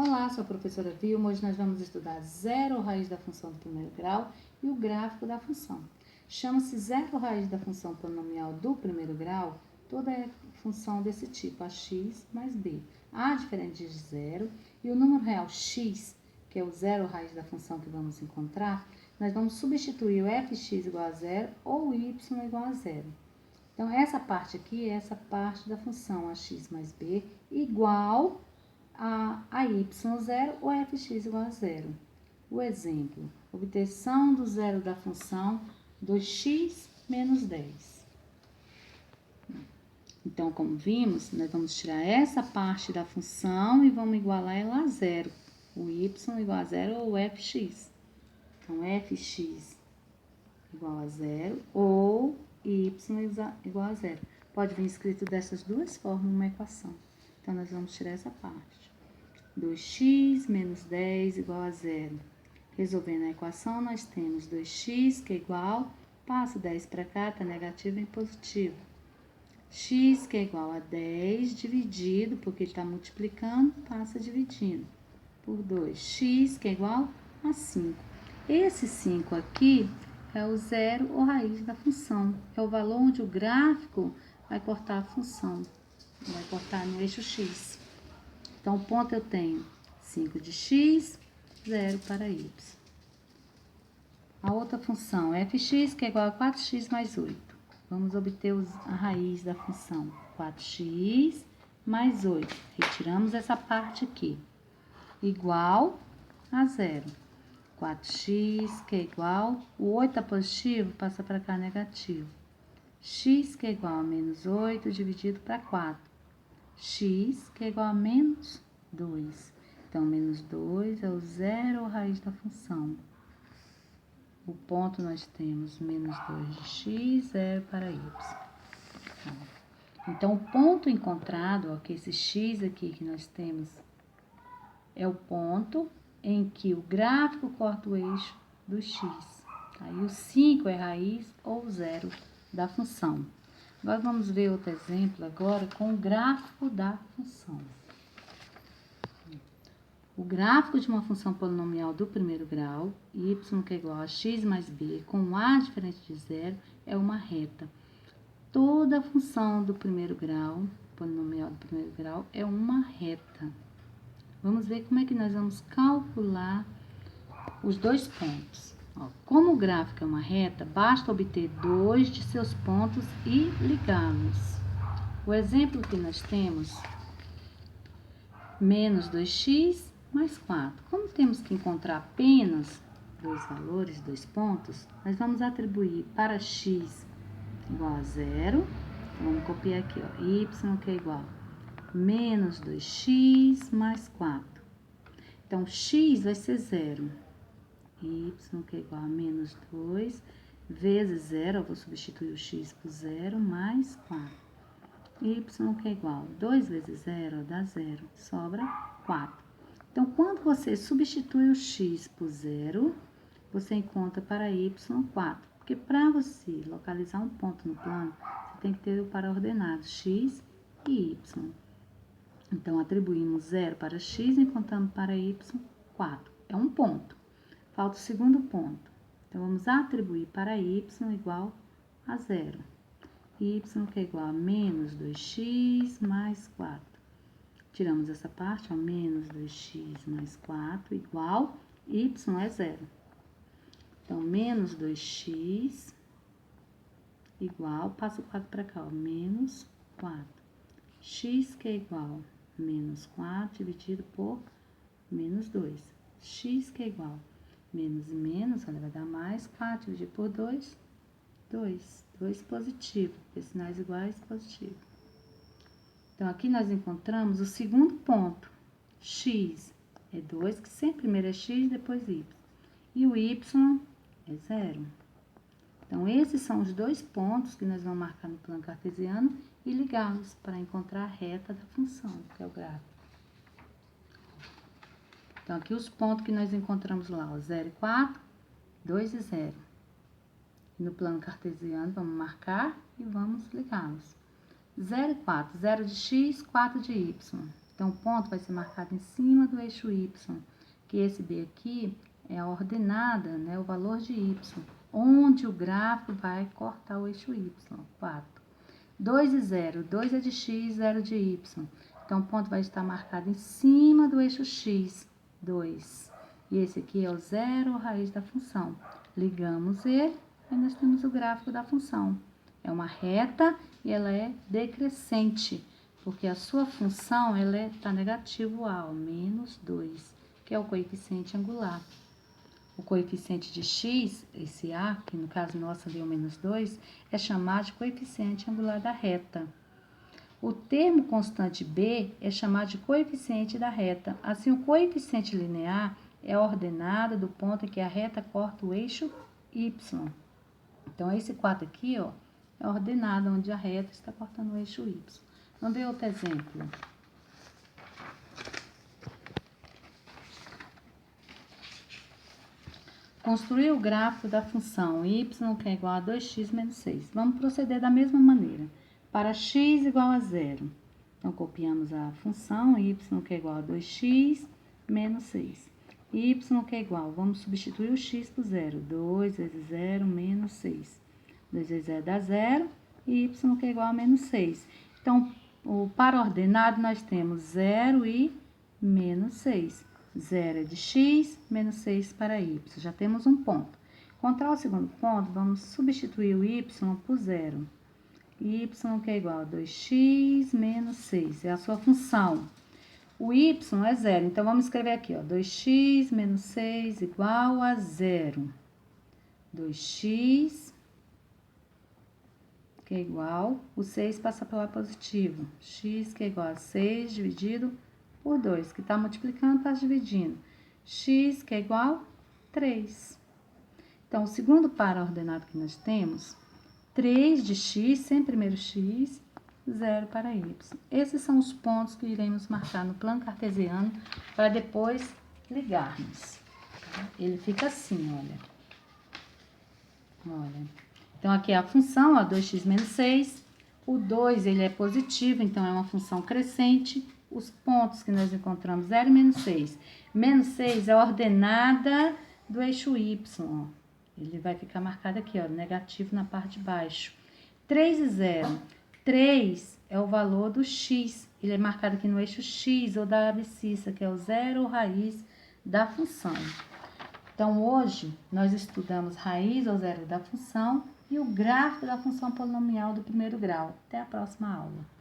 Olá, sou a professora Vilma. Hoje nós vamos estudar zero raiz da função do primeiro grau e o gráfico da função. Chama-se zero raiz da função polinomial do primeiro grau toda função desse tipo, ax mais b. A diferente de zero e o número real x, que é o zero raiz da função que vamos encontrar, nós vamos substituir o fx igual a zero ou y igual a zero. Então, essa parte aqui é essa parte da função ax mais b igual a y0 ou fx igual a zero. O exemplo, obtenção do zero da função 2x menos 10. Então, como vimos, nós vamos tirar essa parte da função e vamos igualar ela a zero. O y igual a zero ou fx. Então, fx igual a zero ou y igual a zero. Pode vir escrito dessas duas formas numa equação. Então, nós vamos tirar essa parte. 2x menos 10 igual a zero. Resolvendo a equação, nós temos 2x, que é igual, passa 10 para cá, está negativo em positivo. X, que é igual a 10, dividido, porque está multiplicando, passa dividindo, por 2. X, que é igual a 5. Esse 5 aqui é o zero ou raiz da função. É o valor onde o gráfico vai cortar a função. Vai cortar no eixo X. Então, o ponto eu tenho 5 de x, 0 para y. A outra função é fx, que é igual a 4x mais 8. Vamos obter a raiz da função. 4x mais 8. Retiramos essa parte aqui. Igual a 0. 4x, que é igual... O 8 está positivo, passa para cá negativo. X, que é igual a menos 8, dividido para 4. X, que é igual a menos 2. Então, menos 2 é o zero ou raiz da função. O ponto nós temos menos 2 de x, 0 para y. Então, o ponto encontrado, ó, que esse x aqui que nós temos, é o ponto em que o gráfico corta o eixo do x. Aí, o 5 é raiz ou zero da função. Agora, vamos ver outro exemplo agora com o gráfico da função. O gráfico de uma função polinomial do primeiro grau, y que é igual a x mais b, com a diferente de zero, é uma reta. Toda função do primeiro grau, polinomial do primeiro grau, é uma reta. Vamos ver como é que nós vamos calcular os dois pontos. Ó, como o gráfico é uma reta, basta obter dois de seus pontos e ligá-los. O exemplo que nós temos, menos 2x mais 4. Como temos que encontrar apenas dois valores, dois pontos, nós vamos atribuir para x igual a zero. Vamos copiar aqui, ó, y que é igual a menos 2x mais 4. Então, x vai ser zero. Y que é igual a menos 2 vezes 0, eu vou substituir o x por 0, mais 4. Y que é igual a 2 vezes 0 dá 0, sobra 4. Então, quando você substitui o x por 0, você encontra para y 4. Porque para você localizar um ponto no plano, você tem que ter o para-ordenado x e y. Então, atribuímos 0 para x e encontramos para y 4. É um ponto. Falta o segundo ponto. Então, vamos atribuir para y igual a 0. Y que é igual a menos 2x mais 4. Tiramos essa parte, ó, menos 2x mais 4 igual, y é 0. Então, menos 2x igual, passa o 4 para cá, ó, menos 4. X que é igual a menos 4 dividido por menos 2. X que é igual a menos e menos, olha, vai dar mais 4 dividido por 2, 2. 2 positivo, porque sinais iguais, positivo. Então, aqui nós encontramos o segundo ponto. X é 2, que sempre primeiro é x, depois y. E o y é 0. Então, esses são os dois pontos que nós vamos marcar no plano cartesiano e ligá-los para encontrar a reta da função, que é o gráfico. Então, aqui os pontos que nós encontramos lá, ó, 0 e 4, 2 e 0. No plano cartesiano, vamos marcar e vamos ligá-los. 0 e 4, 0 de x, 4 de y. Então, o ponto vai ser marcado em cima do eixo y, que esse B aqui é a ordenada, né, o valor de y, onde o gráfico vai cortar o eixo y, 4. 2 e 0, 2 é de x, 0 de y. Então, o ponto vai estar marcado em cima do eixo x, 2. E esse aqui é o zero raiz da função. Ligamos ele, aí nós temos o gráfico da função. É uma reta e ela é decrescente, porque a sua função está negativo a, menos 2, que é o coeficiente angular. O coeficiente de x, esse a, que no caso nosso ali é o menos 2, é chamado de coeficiente angular da reta. O termo constante b é chamado de coeficiente da reta. Assim, o coeficiente linear é a ordenada do ponto em que a reta corta o eixo y. Então, esse 4 aqui, ó, é a ordenada onde a reta está cortando o eixo y. Vamos ver outro exemplo. Construir o gráfico da função y, que é igual a 2x menos 6. Vamos proceder da mesma maneira. Para x igual a 0. Então, copiamos a função y, que é igual a 2x menos 6. Y, que é igual, vamos substituir o x por 0. 2 vezes 0 menos 6. 2 vezes 0 dá 0. E y, que é igual a menos 6. Então, para ordenado, nós temos 0 e menos 6. 0 é de x, menos 6 para y. Já temos um ponto. Encontrar o segundo ponto, vamos substituir o y por 0. Y, que é igual a 2x menos 6. É a sua função. O y é 0. Então, vamos escrever aqui, ó, 2x menos 6 igual a 0. 2x, que é igual, o 6 passa para o lado positivo. X, que é igual a 6 dividido por 2, que está multiplicando, está dividindo. X, que é igual a 3. Então, o segundo par ordenado que nós temos, 3 de x, sem primeiro x, 0 para y. Esses são os pontos que iremos marcar no plano cartesiano para depois ligarmos. Ele fica assim, olha. Então, aqui é a função, ó, 2x menos 6. O 2, ele é positivo, então é uma função crescente. Os pontos que nós encontramos, 0 e menos 6. Menos 6 é a ordenada do eixo y, ó. Ele vai ficar marcado aqui, ó, negativo na parte de baixo. 3 e 0. 3 é o valor do x. Ele é marcado aqui no eixo x ou da abscissa, que é o zero raiz da função. Então, hoje, nós estudamos raiz ou zero da função e o gráfico da função polinomial do primeiro grau. Até a próxima aula.